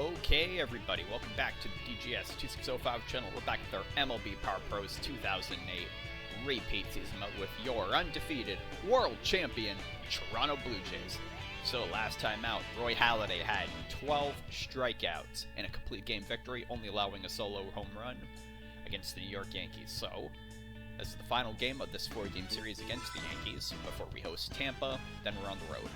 Okay, everybody, welcome back to the DGS 2605 channel. We're back with our MLB Power Pros 2008 repeat season mode with your undefeated world champion Toronto Blue Jays. So last time out, Roy Halladay had 12 strikeouts in a complete game victory, only allowing a solo home run against the New York Yankees. So this is the final game of this 4-game series against the Yankees before we host Tampa, then we're on the road.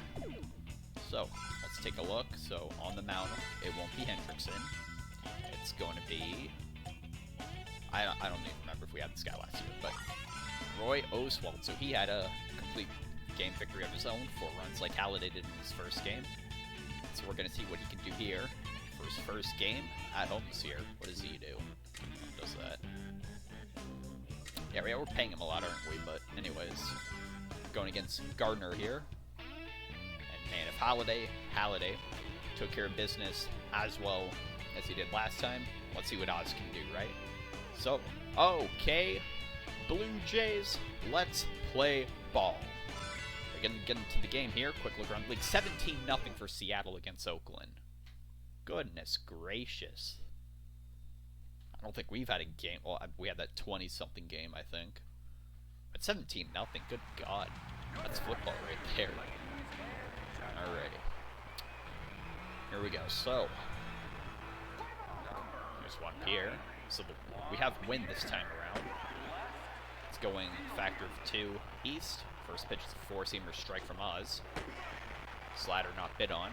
So let's take a look. So on the mound, it won't be Hendrickson. It's going to be, I don't even remember if we had this guy last year, but Roy Oswalt. So he had a complete game victory of his own, 4 runs like Halladay did in his first game. So we're going to see what he can do here for his first game at home this year. What does he do? How does that? Yeah, we're paying him a lot, aren't we? But anyways, going against Gardner here. And if Halladay took care of business as well as he did last time, let's see what Oz can do, right? So, okay, Blue Jays, let's play ball. We're going to get into the game here. Quick look around the league. 17-0 for Seattle against Oakland. Goodness gracious. I don't think we've had a game. Well, we had that 20-something game, I think. But 17-0, good God. That's football right there. Alrighty. Here we go. So, here's one here. So we have win this time around. It's going factor of 2 east. First pitch is a 4-seamer strike from Oz. Slider not bid on.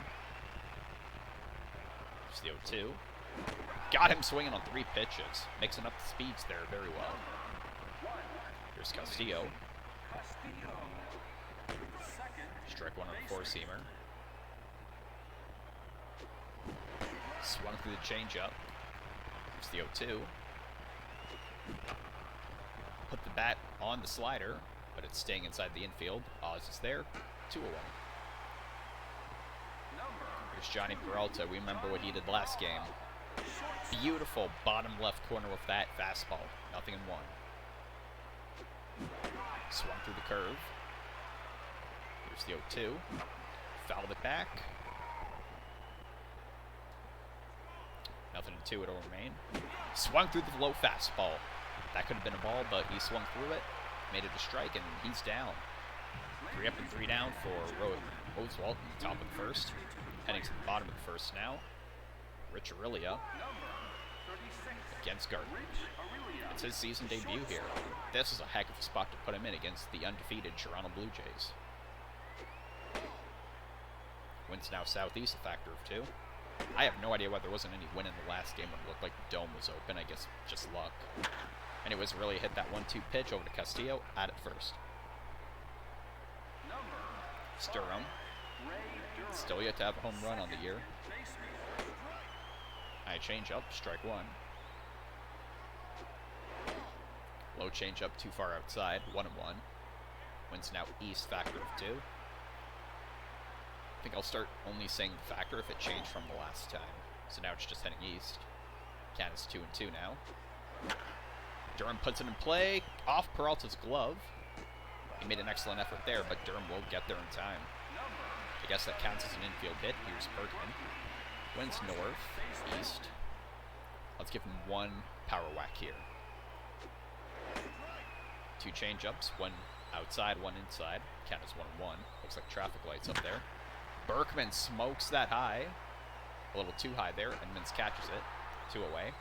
Here's the 0-2. Got him swinging on 3 pitches. Mixing up the speeds there very well. Here's Castillo. Strike 1 on the 4-seamer. Swung through the changeup. Here's the 0-2. Put the bat on the slider, but it's staying inside the infield. Oz is there. 2 away. Here's Johnny Peralta. We remember what he did last game. Beautiful bottom left corner with that fastball. 0-1. Swung through the curve. Here's the 0-2. Fouled it back. 0-2, it'll remain. Swung through the low fastball. That could have been a ball, but he swung through it, made it a strike, and he's down. 3 up and 3 down for Oswalt in the top of the first. Heading to the bottom of the first now. Rich Aurelia against Gardner. It's his season debut here. This is a heck of a spot to put him in against the undefeated Toronto Blue Jays. Wind's now southeast, a factor of 2. I have no idea why there wasn't any wind in the last game when it looked like the dome was open. I guess just luck. Anyways, really hit that 1-2 pitch over to Castillo at it first. Sturm. Still yet to have a home run on the year. High changeup, strike 1. Low changeup too far outside, 1-1. Wind's now east, factor of 2. I think I'll start only saying the factor if it changed from the last time. So now it's just heading east. Count is 2-2 now. Durham puts it in play, off Peralta's glove. He made an excellent effort there, but Durham will get there in time. I guess that counts as an infield hit. Here's Bergman. Wind's north, east. Let's give him 1 power whack here. 2 changeups, 1 outside, 1 inside. Count is 1-1. Looks like traffic lights up there. Berkman smokes that high. A little too high there. Edmonds catches it. 2 away.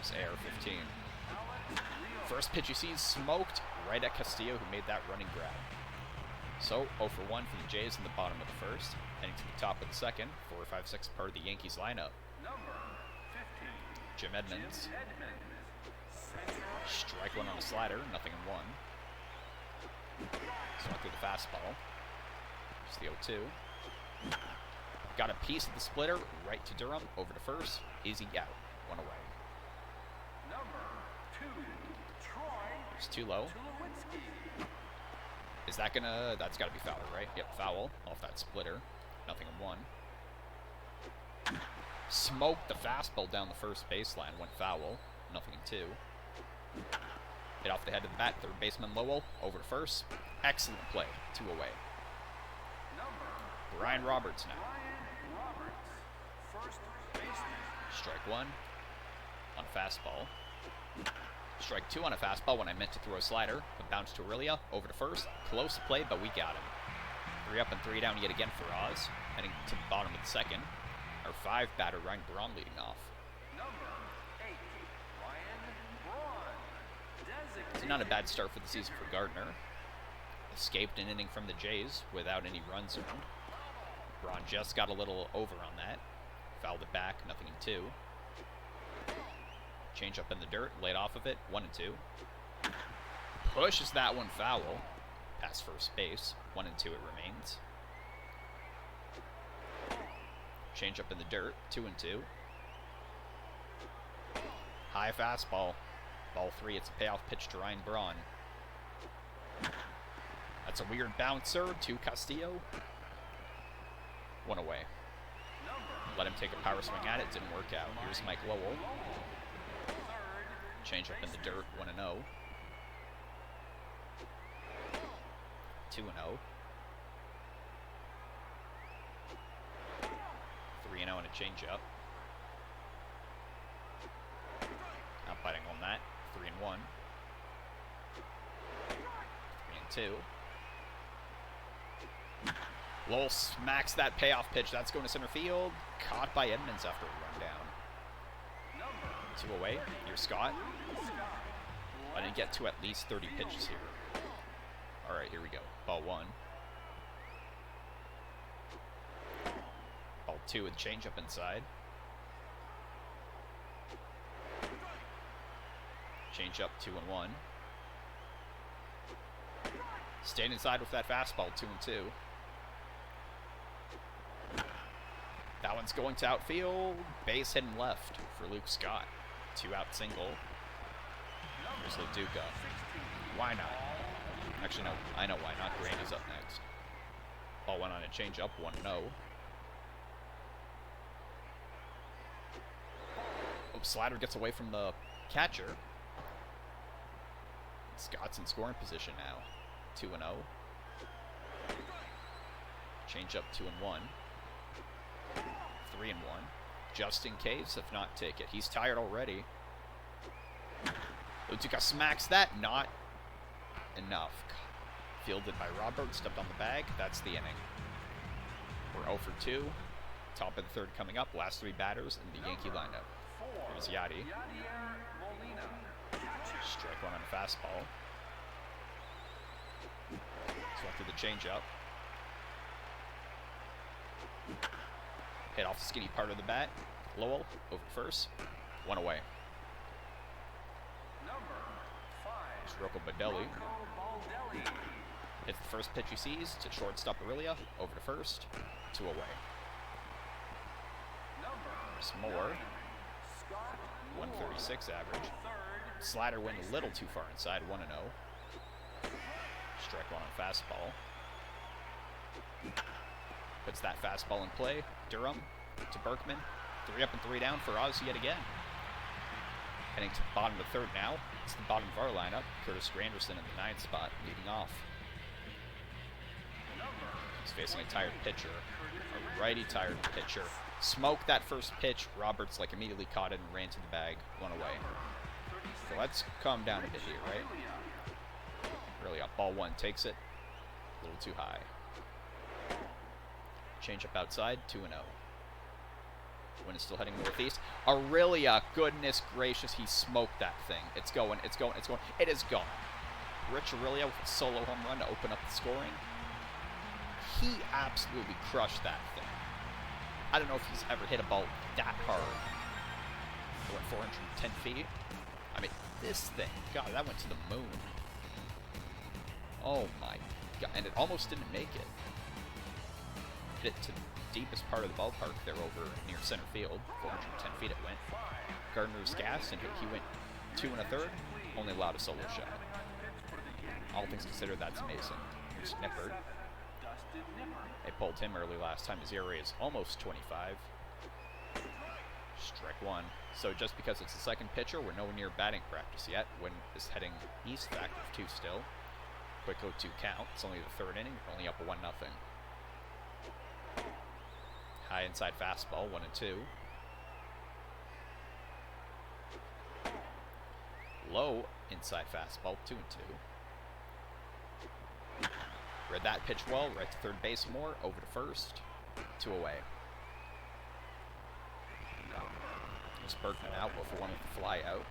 There's AR-15. First pitch you see is smoked right at Castillo, who made that running grab. So 0 for 1 for the Jays in the bottom of the first. Heading to the top of the second. 4-5-6 part of the Yankees lineup. Jim Edmonds. Strike 1 on a slider. 0-1. Swung through the fastball. Here's the 0-2. Got a piece of the splitter right to Durham. Over to first. Easy out. 1 away. It's too low. Is that gonna... That's gotta be foul, right? Yep, foul. Off that splitter. 0-1. Smoked the fastball down the first baseline. Went foul. 0-2. Hit off the head of the bat. Third baseman Lowell. Over to first. Excellent play. 2 away. Brian Roberts now. Strike one on a fastball. Strike two on a fastball when I meant to throw a slider. But bounce to Aurelia. Over to first. Close play, but we got him. 3 up and 3 down yet again for Oz. Heading to the bottom of the second. Our 5 batter, Ryan Braun, leading off. It's not a bad start for the season for Gardner. Escaped an inning from the Jays without any runs earned. Braun just got a little over on that. Fouled it back, 0-2. Change up in the dirt, laid off of it, 1-2. Pushes that one foul. Past first base, 1-2 it remains. Change up in the dirt, 2-2. High fastball. Ball 3, it's a payoff pitch to Ryan Braun. That's a weird bouncer to Castillo. 1 away. Let him take a power swing at it, didn't work out. Here's Mike Lowell. Change up in the dirt, 1-0. 2-0. 3-0 and a changeup. Not biting on that. 3-1. 3-2. Lowell smacks that payoff pitch. That's going to center field. Caught by Edmonds after a run down. 2 away. Here's Scott. I didn't get to at least 30 pitches here. All right, here we go. Ball 1. Ball 2 with changeup inside. Changeup 2-1. Stayed inside with that fastball, 2-2. That one's going to outfield. Base hit and left for Luke Scott. 2-out single. Here's LaDuca. Why not? Actually, no. I know why not. Graney's up next. Ball 1 on a changeup. 1-0. Oh, slider gets away from the catcher. Scott's in scoring position now. 2-0. Changeup 2-1. 3-1. Just in case, if not, take it. He's tired already. LaDuca smacks that. Not enough. Fielded by Robert. Stepped on the bag. That's the inning. We're 0 for 2. Top of the third coming up. Last 3 batters in the Yankee lineup. Here's Yadi. Strike 1 on a fastball. Selected the changeup. Hit off the skinny part of the bat. Lowell over first. 1 away. There's Rocco Baldelli. Hits the first pitch he sees to shortstop Aurelia. Over to first. 2 away. There's more. 136 average. Slider went a little too far inside. 1-0. Strike 1 on fastball. Puts that fastball in play. Durham to Berkman. 3 up and 3 down for Oz yet again. Heading to the bottom of the third now. It's the bottom of our lineup. Curtis Granderson in the 9th spot, leading off. He's facing a tired pitcher. A righty tired pitcher. Smoked that first pitch. Roberts immediately caught it and ran to the bag. 1 away. So let's calm down a bit here, right? Really up. Ball 1 takes it. A little too high. Change up outside. 2-0. Wind is still heading northeast. Aurelia, goodness gracious, he smoked that thing. It's going, it's going, it's going. It is gone. Rich Aurelia with a solo home run to open up the scoring. He absolutely crushed that thing. I don't know if he's ever hit a ball that hard. It went 410 feet. I mean, this thing, God, that went to the moon. Oh my God, and it almost didn't make it. Hit it to the deepest part of the ballpark there over near center field. 410 feet it went. Gardner's gassed, and he went 2 1/3, only allowed a solo shot. All things considered, that's amazing. Here's Nippert. They pulled him early last time. His ERA is almost 25. Strike 1. So just because it's the second pitcher, we're nowhere near batting practice yet. Wind is heading east, factor of 2 still. Quick 0-2 count. It's only the 3rd inning. We're only up 1-0. High inside fastball, 1-2. Low inside fastball, 2-2. Read that pitch well, right to third base more, over to first, 2 away. There's Berkman out, 0-for-1 with the fly out.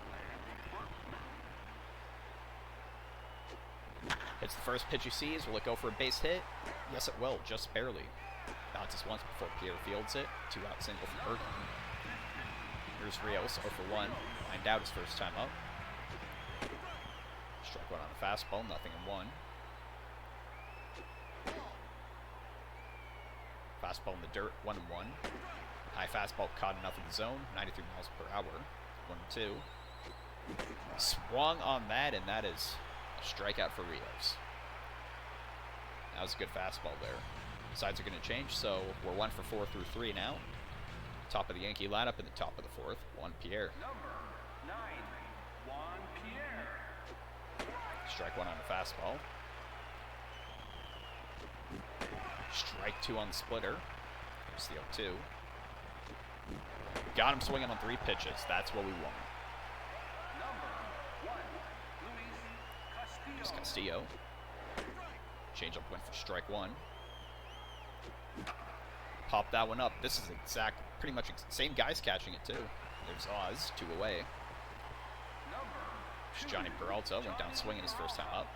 Hits the first pitch he sees. Will it go for a base hit? Yes, it will, just barely. Bounces once before Pierre fields it. 2-out single from Berkman. Here's Rios, 0-for-1. Lined out his first time up. Strike one on a fastball, 0-1. Fastball in the dirt, 1-1. High fastball caught enough in the zone, 93 miles per hour, 1-2. Swung on that, and that is a strikeout for Rios. That was a good fastball there. Sides are going to change, so we're 1-for-4 through 3 now. Top of the Yankee lineup in the top of the 4th, Juan Pierre. Number 9, Juan Pierre. Strike one on a fastball. Strike 2 on the splitter. There's the 0-2. Got him swinging on 3 pitches. That's what we want. Number 1, Luis Here's Castillo. Castillo. Change up went for strike 1. Pop that one up. This is pretty much same guys catching it too. There's Oz, 2 away. There's Johnny Peralta, went down swinging his first time up.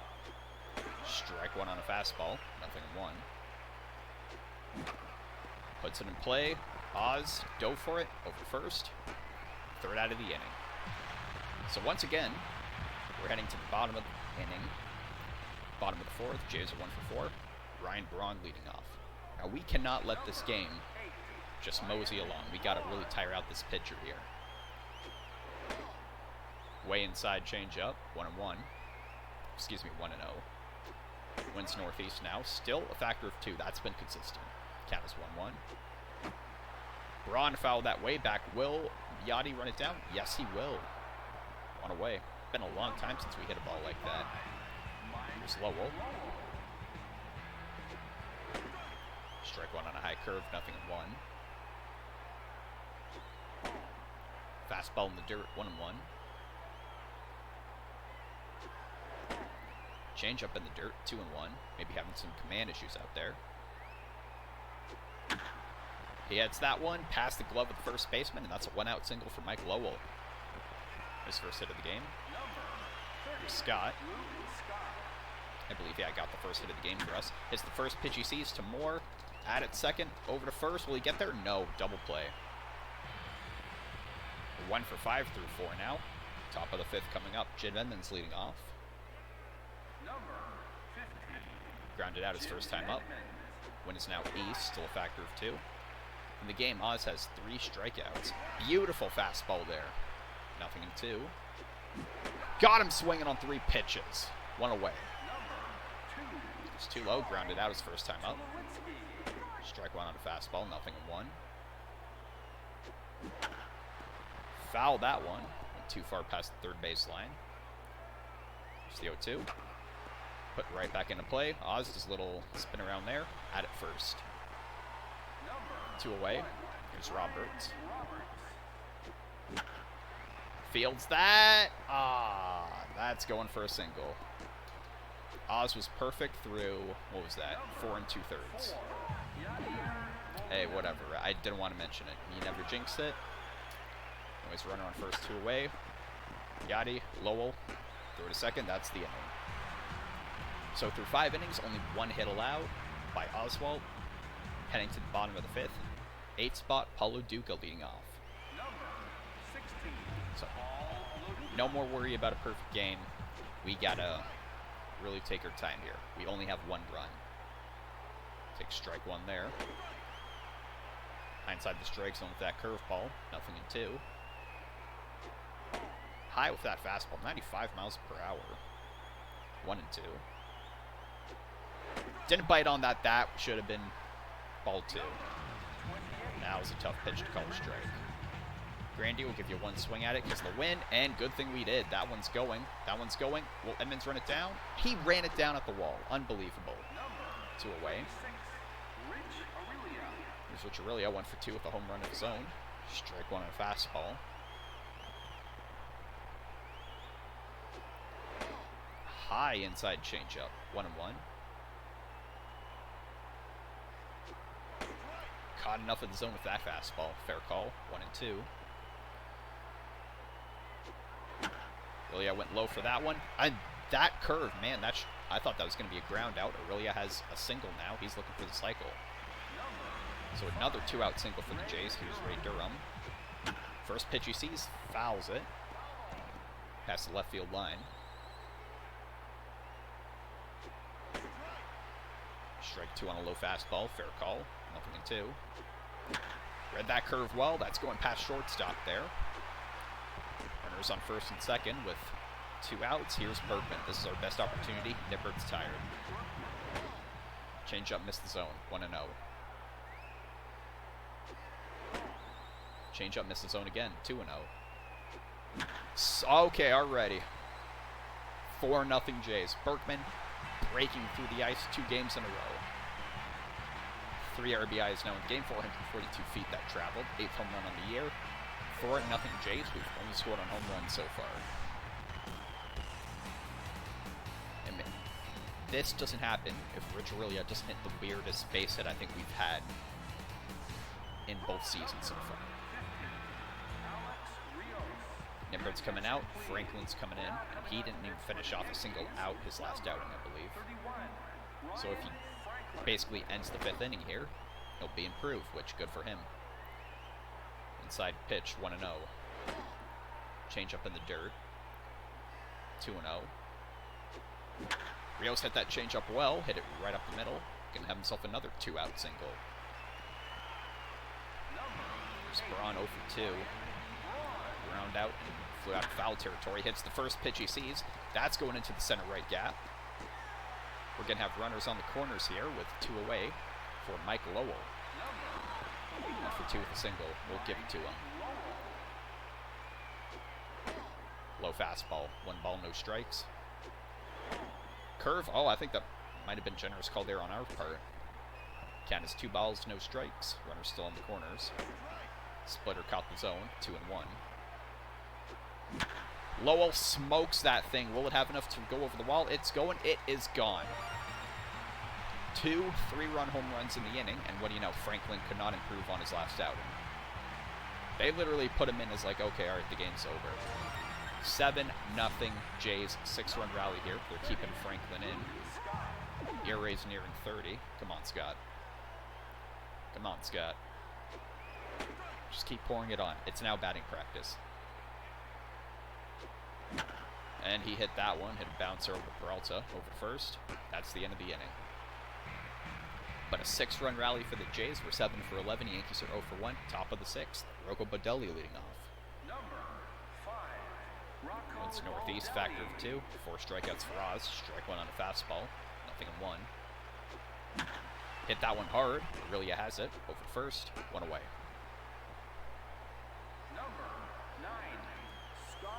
Strike 1 on a fastball, 0-1. Puts it in play. Oz dove for it, over first. 3rd out of the inning. So once again, we're heading to the bottom of the inning. Bottom of the 4th, Jays are 1-for-4. Ryan Braun leading off. Now we cannot let this game just mosey along. We got to really tire out this pitcher here. Way inside change up, 1-1. Excuse me, 1-0. Winds northeast now, still a factor of 2. That's been consistent. Count is 1-1. Braun fouled that way back. Will Yachty run it down? Yes, he will. 1 away. Been a long time since we hit a ball like that. Here's Lowell. Strike 1 on a high curve, 0-1. Fastball in the dirt, 1-1. Change up in the dirt, 2-1. Maybe having some command issues out there. He heads that one, past the glove of the first baseman, and that's a 1-out single for Mike Lowell. His first hit of the game. Here's Scott. I believe, yeah, got the first hit of the game for us. Hits the first pitch he sees to Moore. At it second, over to first. Will he get there? No. Double play. We're 1-for-5 through 4 now. Top of the 5th coming up. Jim Edmonds leading off. Number 50. Grounded out his first time up. Win is now east, still a factor of 2. In the game, Oz has 3 strikeouts. Beautiful fastball there. 0-2. Got him swinging on 3 pitches. 1 away. It's too low. Grounded out his first time up. Strike 1 on a fastball. 0-1. Foul that one. Went too far past the 3rd baseline. Here's the 0-2. Put right back into play. Oz does a little spin around there. At it first. 2 away. Here's Roberts. Fields that. That's going for a single. Oz was perfect through, what was that, 4 2/3. Hey, whatever. I didn't want to mention it. You never jinx it. Anyways, runner on first, 2 away. Yachty, Lowell, throw to second. That's the inning. So through 5 innings, only 1 hit allowed by Oswalt. Heading to the bottom of the 5th. 8th spot, Paulo Duca leading off. So, no more worry about a perfect game. We gotta really take our time here. We only have 1 run. Take strike 1 there. Inside the strike zone with that curveball. 0-2. High with that fastball. 95 miles per hour. 1-2. Didn't bite on that. That should have been ball 2. Now is a tough pitch to call a strike. Grandy will give you 1 swing at it because the win, and good thing we did. That one's going. That one's going. Will Edmonds run it down? He ran it down at the wall. Unbelievable. 2 away. Here's Rich Aurelio, 1 for 2 with a home run of his own. Strike 1 on a fastball. High inside changeup. 1-1. Caught enough of the zone with that fastball. Fair call. 1-2. Aurelia went low for that one. And that curve, man, I thought that was going to be a ground out. Aurelia has a single now. He's looking for the cycle. So another 2-out single for the Jays. Here's Ray Durham. First pitch he sees, fouls it. Past the left field line. Strike 2 on a low fastball. Fair call. 0-2. Read that curve well. That's going past shortstop there. Runners on first and second with 2 outs. Here's Bergman. This is our best opportunity. Nippert's tired. Change up, missed the zone. 1-0. Change up, missed the zone again. 2-0. Okay, already. 4-0 Jays. Bergman breaking through the ice 2 games in a row. 3 RBIs now in game, 442 feet that traveled. 8th home run on the year. 4-0 Jays. We've only scored on home runs so far. And this doesn't happen if Rich Aurelia doesn't hit the weirdest base hit I think we've had in both seasons so far. Nimrod's coming out, Franklin's coming in, and he didn't even finish off a single out his last outing, I believe. So if he basically ends the 5th inning here, he'll be improved, which good for him. Inside pitch, 1-0. Change up in the dirt. 2-0. Rios hit that change up well, hit it right up the middle. Gonna have himself another 2-out single. There's Braun 0 for 2. Ground out, flew out of foul territory, hits the first pitch he sees. That's going into the center right gap. We're going to have runners on the corners here with 2 away for Mike Lowell. 1 for 2 with a single. We'll give it to him. Low fastball. 1 ball, no strikes. Curve. Oh, I think that might have been a generous call there on our part. Count is 2 balls, no strikes. Runner still in the corners. Splitter caught the zone. 2-1. Lowell smokes that thing. Will it have enough to go over the wall? It's going. It is gone. 2 3-run home runs in the inning, and what do you know? Franklin could not improve on his last outing. They literally put him in as like, okay, all right, the game's over. 7-0 Jays. 6-run rally here. They're keeping Franklin in. ERA's nearing 30. Come on, Scott. Come on, Scott. Just keep pouring it on. It's now batting practice. And he hit that one. Hit a bouncer over Peralta, over first. That's the end of the inning. But a 6-run rally for the Jays. We're 7 for 11. Yankees are 0 for 1. Top of the 6th. Rocco Baldelli leading off. Once northeast, factor of 2. 4 strikeouts for Oz. Strike 1 on a fastball. 0-1. Hit that one hard. Aurelia has it. Over first. 1 away.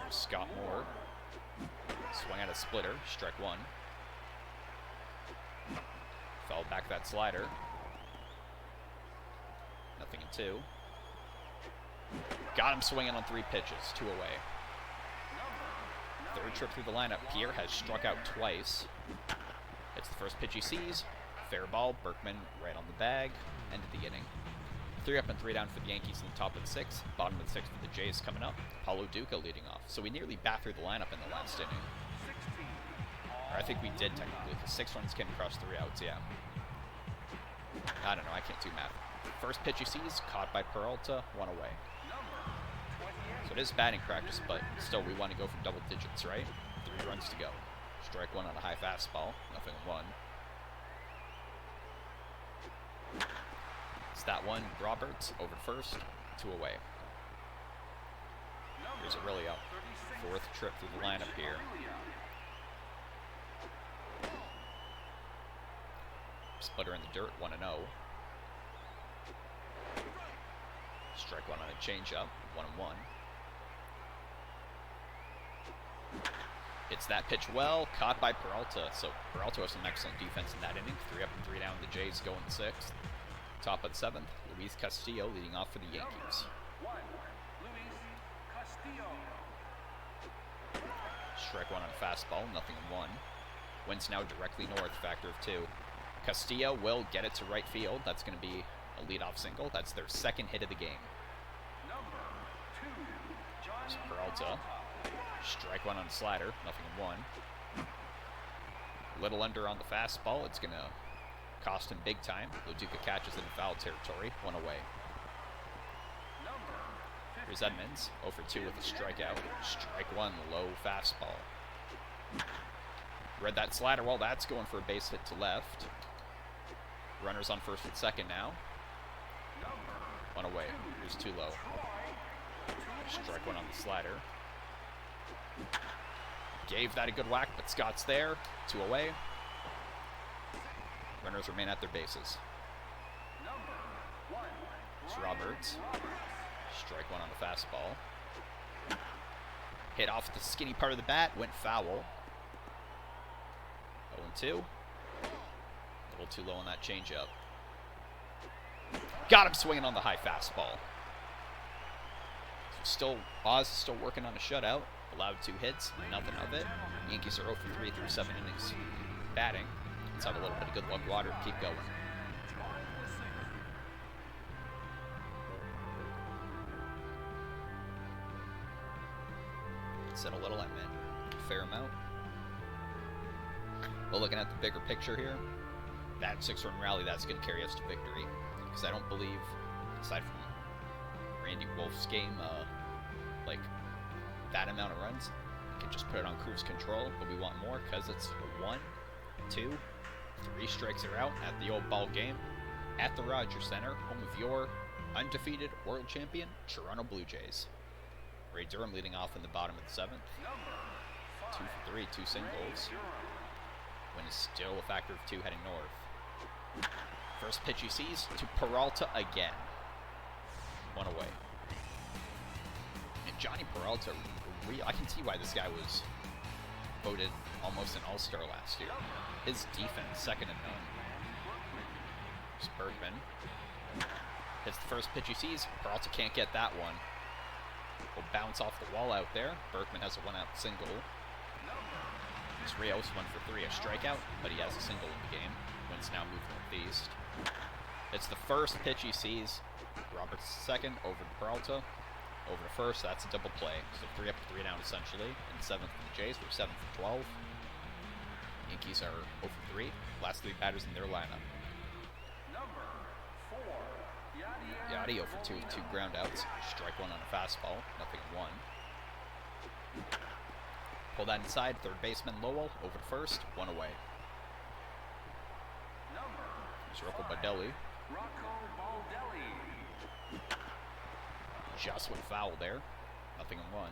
There's Scott Moore. Swung at a splitter. Strike 1. Fell back that slider. 0-2. Got him swinging on 3 pitches. 2 away. 3rd trip through the lineup. Pierre has struck out twice. It's the first pitch he sees. Fair ball. Berkman right on the bag. End of the inning. 3 up and 3 down for the Yankees in the top of the 6th. Bottom of the 6th for the Jays coming up. Paulo Duca leading off. So we nearly bat through the lineup in the last inning. Or I think we did technically, because 6 runs came across 3 outs, yeah. I don't know, I can't do math. First pitch he sees, caught by Peralta, 1 away. So it is batting practice, but still we want to go for double digits, right? 3 runs to go. Strike 1 on a high fastball, 0-1. It's that one, Roberts, over to first, 2 away. Here's Aurelia, 4th trip through the lineup here. Splitter in the dirt, 1-0. Strike 1 on a changeup, 1-1. It's that pitch well, caught by Peralta. So Peralta has some excellent defense in that inning. 3 up and 3 down, the Jays going 6th. Top of the 7th, Luis Castillo leading off for the Yankees. Strike 1 on a fastball, 0-1. Wind's now directly north, factor of 2. Castillo will get it to right field. That's going to be a leadoff single. That's their second hit of the game. So Peralta, strike one on the slider, nothing in 1. Little under on the fastball. It's going to cost him big time. Loduca catches it in foul territory, 1 away. Here's Edmonds, 0 for 2 with a strikeout. Strike 1, low fastball. Read that slider. Well, that's going for a base hit to left. Runners on first and second now. 1 away. Here's too low. Strike 1 on the slider. Gave that a good whack, but Scott's there. 2 away. Runners remain at their bases. It's Roberts. Strike 1 on the fastball. Hit off the skinny part of the bat. Went foul. 0-2. A little too low on that changeup. Got him swinging on the high fastball. So Oz is still working on a shutout. Allowed 2 hits, nothing of it. Yankees are 0 for 3 through 7 innings batting. Let's have a little bit of good luck water and keep going. Set a little lemon. Fair amount. But looking at the bigger picture here, that 6-run rally, that's going to carry us to victory. Because I don't believe, aside from Randy Wolf's game, like that amount of runs, we can just put it on cruise control. But we want more because it's 1, 2, 3 strikes are out at the old ball game at the Rogers Center, home of your undefeated world champion Toronto Blue Jays. Ray Durham leading off in the bottom of the 7th. 2 for 3, 2 singles. Wind is still a factor of 2 heading north. First pitch he sees to Peralta again. 1 away. And Johnny Peralta, I can see why this guy was voted almost an all-star last year. His defense, second to none. Here's Bergman. Hits the first pitch he sees. Peralta can't get that one. Will bounce off the wall out there. Bergman has a 1-out single. It's Rios, 1 for 3, a strikeout, but he has a single in the game. Wind's now moved northeast. It's the first pitch he sees. Roberts second, over to Peralta. Over to first, that's a double play. So 3 up, 3 down essentially. In the 7th for the Jays, we're 7 for 12. Yankees are 0 for 3. Last 3 batters in their lineup. Yachty 0 for 2 with 2 groundouts. Strike 1 on a fastball. Nothing in 1. Pull that inside. Third baseman Lowell over to first. 1 away. There's Rocco Baldelli. Just went foul there. Nothing in 1.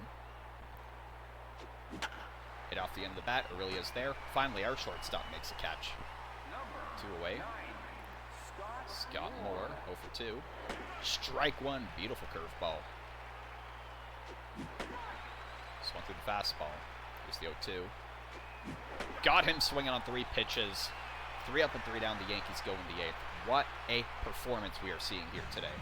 Hit off the end of the bat. Aurelia's there. Finally, our shortstop makes a catch. 2 away. Scott Moore, 0 for 2. Strike 1, beautiful curveball. Swung through the fastball. Here's the 0-2. Got him swinging on 3 pitches. 3 up and 3 down, the Yankees go in the 8th. What a performance we are seeing here today.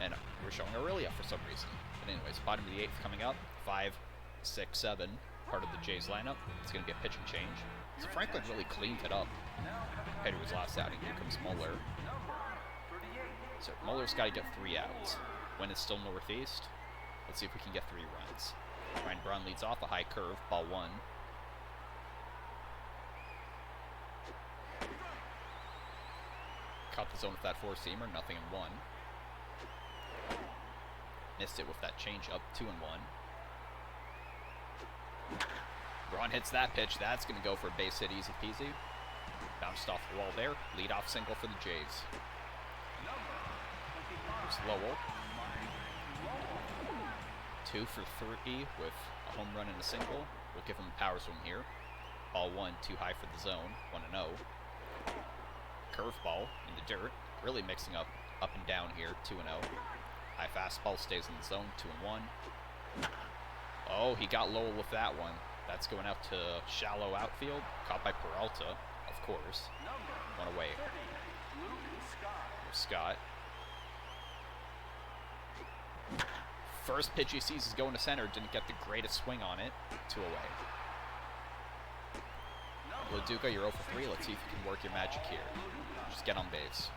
And we're showing Aurelia for some reason. But anyways, bottom of the 8th coming up. 5, 6, 7, part of the Jays lineup. It's going to be a pitching change. So Franklin really cleaned it up compared to his last outing. Here comes Muller. So Muller's got to get 3 outs. When it's still northeast, let's see if we can get 3 runs. Ryan Braun leads off, a high curve, ball 1. Caught the zone with that 4-seamer, nothing in 1. Missed it with that changeup, 2 and 1. Braun hits that pitch. That's going to go for a base hit, easy peasy. Bounced off the wall there. Leadoff single for the Jays. Here's Lowell. 2 for 3 with a home run and a single. We'll give him a power swing here. Ball 1, too high for the zone. 1-0. Curveball in the dirt. Really mixing up and down here. 2-0. High fastball stays in the zone. 2-1. Oh, he got Lowell with that one. That's going out to shallow outfield. Caught by Peralta, of course. 1 away. Here's Scott. First pitch he sees is going to center. Didn't get the greatest swing on it. 2 away. Laduca, you're 0 for 3. Let's see if you can work your magic here. Just get on base.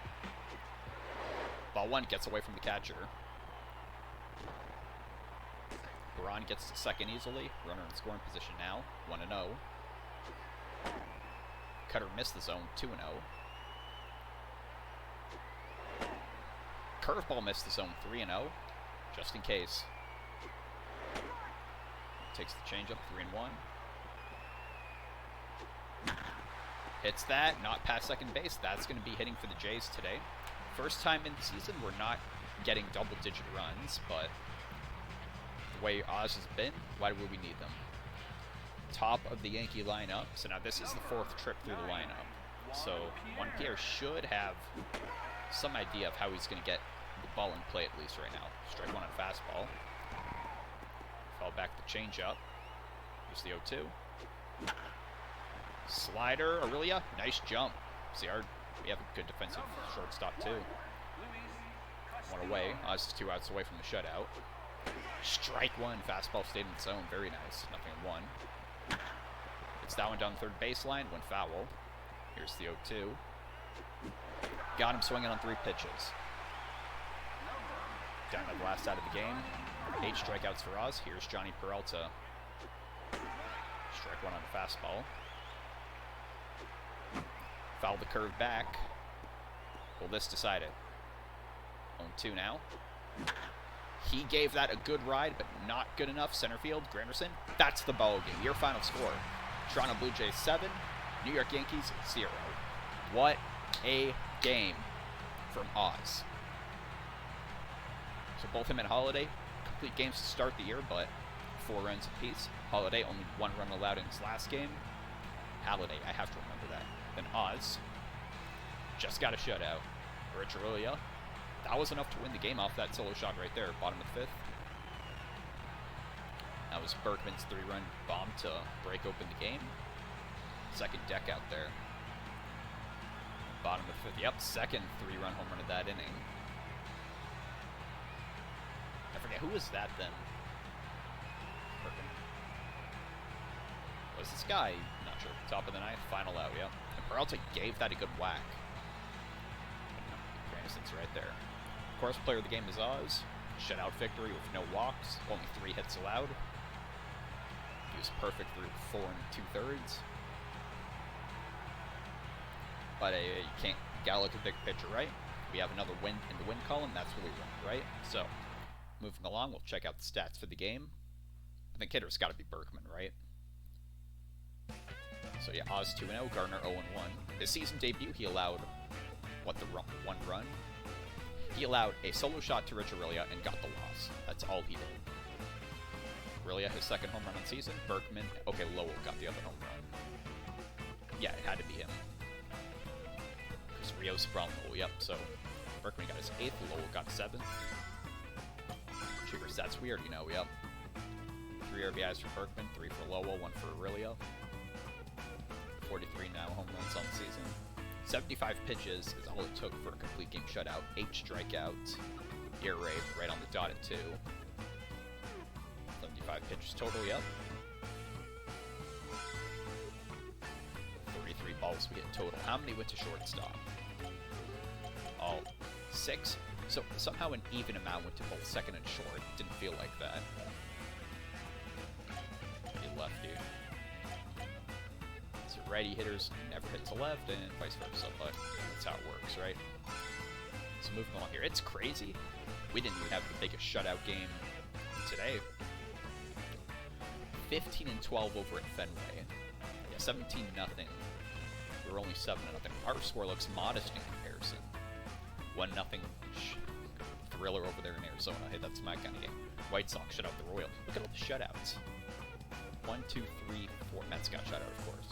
Ball 1 gets away from the catcher. Baran gets to second easily. Runner in scoring position now. 1-0. Cutter missed the zone. 2-0. Curveball missed the zone. 3-0. Just in case. Takes the changeup. 3-1. Hits that. Not past second base. That's going to be hitting for the Jays today. First time in the season, we're not getting double-digit runs, but the way Oz has been, why would we need them? Top of the Yankee lineup. So now this is the 4th trip through the lineup. So Juan Pierre should have some idea of how he's going to get the ball in play at least right now. Strike 1 on fastball. Fall back the changeup. Here's the 0-2. Slider, Aurelia, nice jump. See, we have a good defensive shortstop too. One away. Oz is 2 outs away from the shutout. Strike 1, fastball stayed in the zone. Very nice. 0-1. It's that one down the third baseline. Went foul. Here's the 0-2. Got him swinging on 3 pitches. Down to the last out of the game. 8 strikeouts for Oz. Here's Johnny Peralta. Strike 1 on the fastball. Foul the curve back. Will this decide it? 0-2 now. He gave that a good ride, but not good enough. Center field, Granderson. That's the ball game. Your final score. Toronto Blue Jays 7, New York Yankees 0. What a game from Oz. So both him and Holiday, complete games to start the year, but 4 runs apiece. Holiday only 1 run allowed in his last game. Holiday, I have to remember that. Then Oz just got a shutout. Rich Aurelia. That was enough to win the game off that solo shot right there. Bottom of the 5th. That was Berkman's 3-run bomb to break open the game. Second deck out there. Bottom of the 5th. Yep, second 3-run home run of that inning. I forget, who was that then? Berkman. Was this guy? Not sure. Top of the 9th, final out, yep. And Peralta gave that a good whack. Granderson's right there. Of course, player of the game is Oz. Shutout victory with no walks. Only 3 hits allowed. He was perfect through 4 2/3. But you gotta look at the big picture, right? We have another win in the win column. That's what we want, right? So, moving along, we'll check out the stats for the game. I think hitter's got to be Berkman, right? So yeah, Oz 2-0, Gardner 0-1. His season debut, he allowed, the 1 run? He allowed a solo shot to Rich Aurelia and got the loss. That's all he did. Aurelia, his 2nd home run on season. Berkman, okay, Lowell got the other home run. Yeah, it had to be him. Because Rios sprung Lowell, yep, so Berkman got his 8th, Lowell got 7th. Cheapers, that's weird, you know, yep. 3 RBIs for Berkman, 3 for Lowell, 1 for Aurelia. 43 now home runs on the season. 75 pitches is all it took for a complete game shutout. 8 strikeouts. ERA right on the dot at 2. 75 pitches total, yep. 33 balls we hit total. How many went to shortstop? All 6. So somehow an even amount went to both second and short. Didn't feel like that. He lefty. So righty hitters never hit to left and vice versa, but that's how it works, right? So moving along here, it's crazy. We didn't even have the biggest shutout game today. 15-12 over at Fenway. Yeah, 17-0. We were only 7-0. Our score looks modest in comparison. 1-0 thriller over there in Arizona. Hey, that's my kind of game. White Sox shut out the Royals. Look at all the shutouts. 1, 2, 3, 4. Mets got shut out, of course.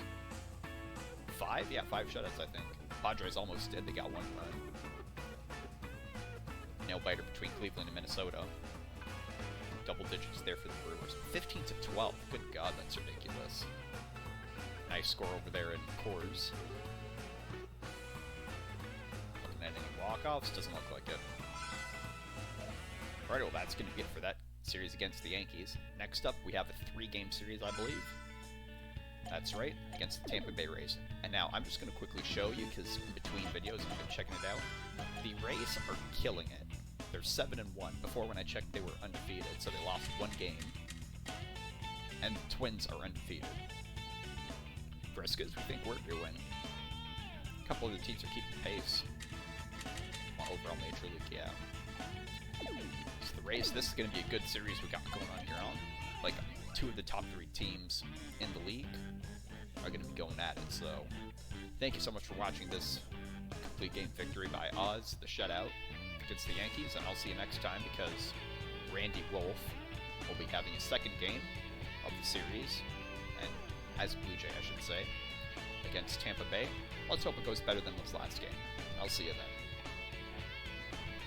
5? Yeah, 5 shutouts, I think. Padres almost did. They got 1 run. Nail biter between Cleveland and Minnesota. Double digits there for the Brewers. 15-12. Good God, that's ridiculous. Nice score over there in Coors. Looking at any walk-offs? Doesn't look like it. Alright, well, that's going to be it for that series against the Yankees. Next up, we have a 3-game series, I believe. That's right, against the Tampa Bay Rays. And now I'm just going to quickly show you, because in between videos I've been checking it out. The Rays are killing it. They're 7-1. Before, when I checked, they were undefeated, so they lost one game. And the Twins are undefeated. Briscoes, we think we're doing. A couple of the teams are keeping pace. Well, overall Major League, yeah. So the Rays, this is going to be a good series we got going on here. Like, 2 of the top 3 teams in the league are going to be going at it. So, thank you so much for watching this complete game victory by Oz, the shutout against the Yankees, and I'll see you next time, because Randy Wolf will be having his second game of the series, and as a Blue Jay, I should say, against Tampa Bay. Let's hope it goes better than this last game. I'll see you then.